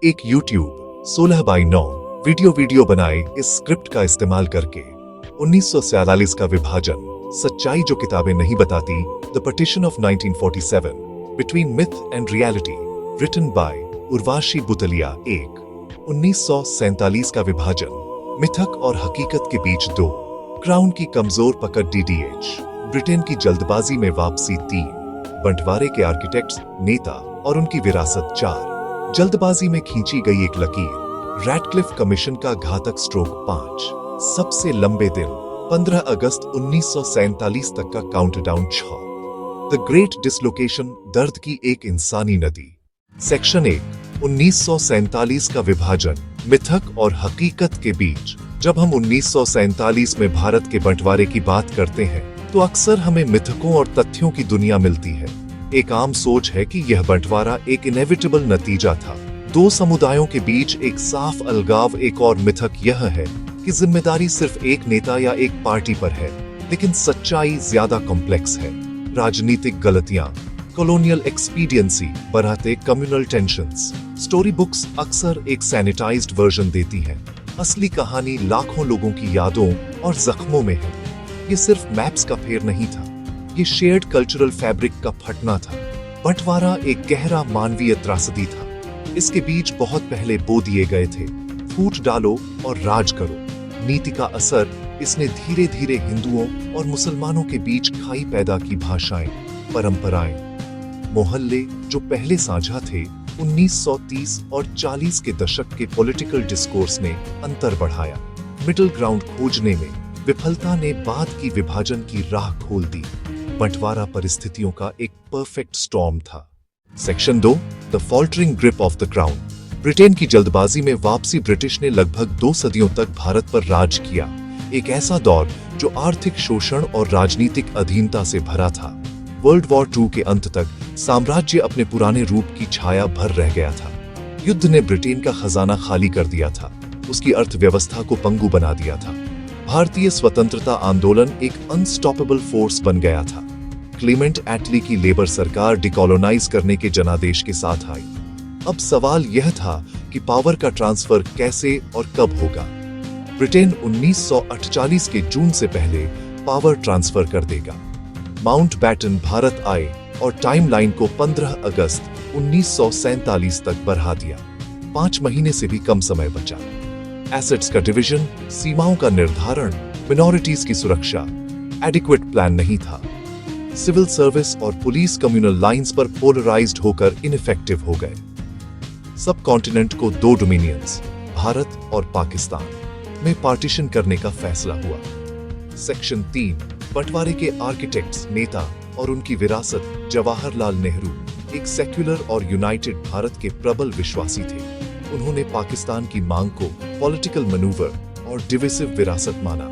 एक YouTube 16:9 video बनाए इस स्क्रिप्ट का इस्तेमाल करके 1947 का विभाजन, सच्चाई जो किताबें नहीं बताती, the partition of 1947 between myth and reality, written by Urvashi Butalia. 1947 का विभाजन, मिथक और हकीकत के बीच 2, क्राउन की कमजोर पकड़ DDH, ब्रिटेन की जल्दबाजी में वापसी 3, बंटवारे के आर्किटेक्ट्स, नेता और उनकी विरासत 4, जल्दबाजी में खींची गई एक लकीर, रैडक्लिफ कमीशन का घातक स्ट्रोक 5, सबसे लंबे दिन 15 अगस्त 1947 तक का काउंटडाउन 6, द ग्रेट डिसलोकेशन, दर्द की एक इंसानी नदी। सेक्शन 1, 1947 का विभाजन, मिथक और हकीकत के बीच। जब हम 1947 में भारत के बंटवारे की बात करते हैं तो अक्सर हमें मिथकों और तथ्यों की दुनिया मिलती है। एक आम सोच है कि यह बंटवारा एक इनेविटेबल नतीजा था, दो समुदायों के बीच एक साफ अलगाव। एक और मिथक यह है कि जिम्मेदारी सिर्फ एक नेता या एक पार्टी पर है, लेकिन सच्चाई ज्यादा कॉम्प्लेक्स है। राजनीतिक गलतियां, कॉलोनियल एक्सपीडियंसी, बढ़ते कम्युनल टेंशंस। स्टोरी बुक्स अक्सर एक सैनिटाइज्ड वर्जन देती हैं। असली कहानी लाखों लोगों की यादों और जख्मों में है। ये सिर्फ मैप्स का फेर नहीं था, ये शेयर्ड कल्चरल फैब्रिक का फटना था। बंटवारा एक गहरा मानवीय त्रासदी था। इसके बीज बहुत पहले बो दिए गए थे। फूट डालो और राज करो नीति का असर, इसने धीरे धीरे हिंदुओं और मुसलमानों के बीच खाई पैदा की। भाषाएं, परंपराएं, मोहल्ले जो पहले साझा थे, 1930 और 40 के दशक के पॉलिटिकल डिस्कोर्स ने अंतर बढ़ाया। मिडिल ग्राउंड खोजने में विफलता ने बाद की विभाजन की राह खोल दी। बंटवारा परिस्थितियों का एक परफेक्ट स्टॉर्म था। Section 2, the faltering grip of the crown. Britain की जल्दबाजी में वापसी। ब्रिटिश ने लगभग 2 सदियों तक भारत पर राज किया, एक ऐसा दौर जो आर्थिक शोषण और राजनीतिक अधीनता से भरा था। वर्ल्ड वॉर 2 के अंत तक साम्राज्य अपने पुराने रूप की छाया भर रह गया था। युद्ध ने ब्रिटेन का खजाना खाली कर दिया था, उसकी अर्थव्यवस्था को पंगु बना दिया था। भारतीय स्वतंत्रता आंदोलन एक अनस्टॉपेबल फोर्स बन गया था। क्लीमेंट एटली की लेबर सरकार डिकॉलोनाइज करने के जनादेश के साथ आई। अब सवाल यह था कि पावर का ट्रांसफर कैसे और कब होगा। ब्रिटेन 1948 के जून से पहले पावर ट्रांसफर कर देगा। माउंटबैटन भारत आए और टाइमलाइन को 15 अगस्त 1947 तक बढ़ा दिया। 5 महीने से भी कम समय बचा। एसेट्स का डिवीजन, सीमाओं का निर्धारण, मिनॉरिटीज की सुरक्षा, एडिक्वेट प्लान नहीं था। सिविल सर्विस और पुलिस कम्युनल लाइंस पर पोलराइज्ड होकर इनइफेक्टिव हो गए। सब कॉन्टिनेंट को 2 डोमिनियंस, भारत और पाकिस्तान, में पार्टीशन करने का फैसला हुआ। सेक्शन 3, बंटवारे के आर्किटेक्ट्स, नेता और उनकी विरासत। जवाहरलाल नेहरू एक सेक्युलर और यूनाइटेड भारत के प्रबल विश्वासी थे। उन्होंने पाकिस्तान की मांग को पॉलिटिकल मैनूवर और डिविसिव विरासत माना।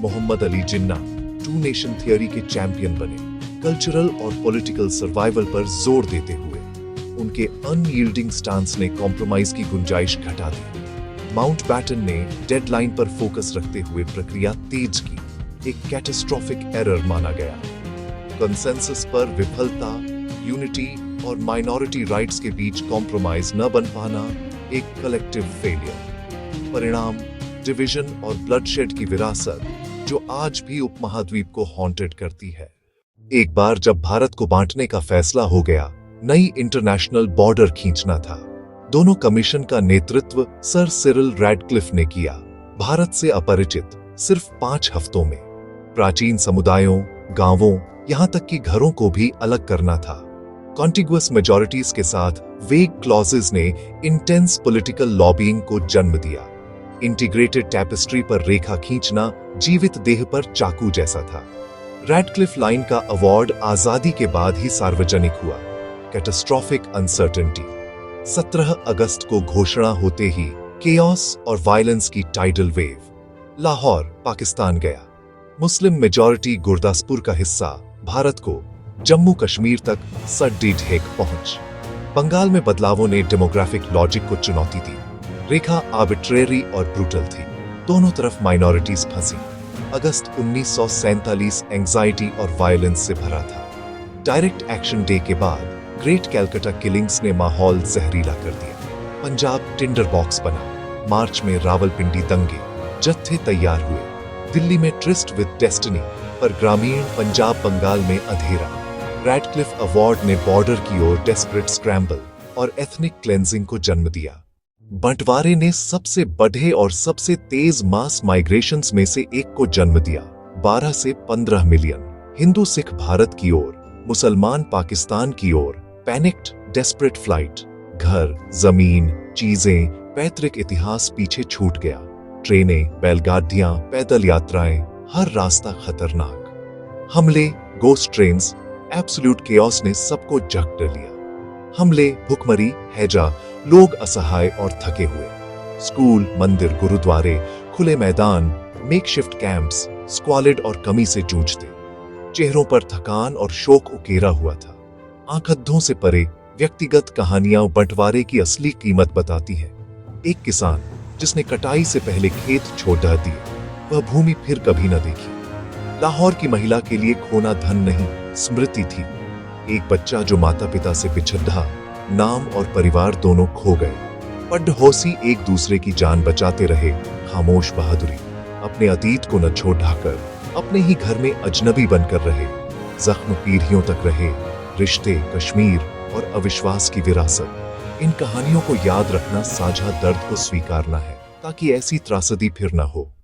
मोहम्मद अली जिन्ना 2 नेशन थियोरी के चैंपियन बने, कल्चरल और पॉलिटिकल सर्वाइवल पर जोर देते हुए। उनके अनयील्डिंग स्टांस ने कॉम्प्रोमाइज की गुंजाइश घटा दी। माउंटबैटन ने डेडलाइन पर फोकस रखते हुए प्रक्रिया तेज की, एक कैटास्ट्रोफिक एरर माना गया। कंसेंसस पर विफलता, यूनिटी और माइनॉरिटी राइट्स के बीच कॉम्प्रोमाइज न बन पाना, एक कलेक्टिव फेलियर। परिणाम, डिवीजन और ब्लडशेड की विरासत जो आज भी उपमहाद्वीप को हॉन्टेड करती है। एक बार जब भारत को बांटने का फैसला हो गया, नई इंटरनेशनल बॉर्डर खींचना था। दोनों कमीशन का नेतृत्व सर सिरिल रैडक्लिफ ने किया। भारत से अपरिचित सिर्फ 5 हफ्तों में प्राचीन समुदायों, गांवों, यहां तक कि घरों को भी अलग करना था। कॉन्टिगुअस मेजॉरिटीज के साथ वेग क्लॉजेस ने इंटेंस पॉलिटिकल लॉबिंग को जन्म दिया। इंटीग्रेटेड टैपेस्ट्री पर रेखा खींचना जीवित देह पर चाकू जैसा था। रैडक्लिफ लाइन का अवार्ड आजादी के बाद ही सार्वजनिक हुआ। Catastrophic uncertainty. 17 अगस्त को घोषणा होते ही केओस और वायलेंस की टाइडल वेव लाहौर, पाकिस्तान गया। मुस्लिम मेजॉरिटी गुरदासपुर का हिस्सा भारत को जम्मू कश्मीर तक सड्डी ढेक पहुंच। बंगाल में बदलावों ने डेमोग्राफिक लॉजिक को चुनौती दी। रेखा आर्बिट्रेरी और ब्रूटल थी, दोनों तरफ माइनॉरिटीज फंसी। अगस्त 1947 एंजाइटी और वायलेंस से भरा था। डायरेक्ट एक्शन डे के बाद ग्रेट कैलकाटा किलिंग्स ने माहौल जहरीला कर दिया। पंजाब टिंडर बॉक्स बना। मार्च में रावलपिंडी दंगे, जत्थे तैयार हुए। दिल्ली में ट्रिस्ट विद डेस्टिनी, पर ग्रामीण पंजाब बंगाल में अधेरा। रैडक्लिफ अवार्ड ने बॉर्डर की ओर डेस्परेट स्क्रैम्बल और एथनिक क्लेंजिंग को जन्म दिया। बंटवारे ने सबसे बढ़े और सबसे तेज मास माइग्रेशंस में से एक को जन्म दिया। 12 से 15 मिलियन हिंदू सिख भारत की ओर, मुसलमान पाकिस्तान की ओर। पैनिक्ड डेस्परेट फ्लाइट, घर, जमीन, चीजें, पैतृक इतिहास पीछे छूट गया। ट्रेनें, बैलगाड़ियां, पैदल यात्राएं, हर रास्ता खतरनाक। हमले, गोस्ट ट्रेन्स, एब्सोल्यूट केओस ने सबको जकड़ लिया। हमले, भुखमरी, हैजा, लोग असहाय और थके हुए। स्कूल, मंदिर, गुरुद्वारे, खुले मैदान, मेकशिफ्ट कैंप्स, स्क्वालिड और कमी से जूझते। चेहरों पर थकान और शोक उकेरा हुआ था। आंखों से परे व्यक्तिगत कहानियां बंटवारे की असली कीमत बताती हैं। एक किसान जिसने कटाई से पहले खेत छोड़ दिए, वह भूमि फिर कभी न देखी। लाहौर की महिला के लिए खोना धन नहीं, स्मृति थी। एक बच्चा जो माता पिता से बिछड़ा, नाम और परिवार दोनों खो गए। पड़ोसी एक दूसरे की जान बचाते रहे, खामोश बहादुरी। अपने अतीत को न छोड़कर अपने ही घर में अजनबी बनकर रहे। जख्म पीढ़ियों तक रहे, रिश्ते, कश्मीर और अविश्वास की विरासत। इन कहानियों को याद रखना, साझा दर्द को स्वीकारना है, ताकि ऐसी त्रासदी फिर न हो।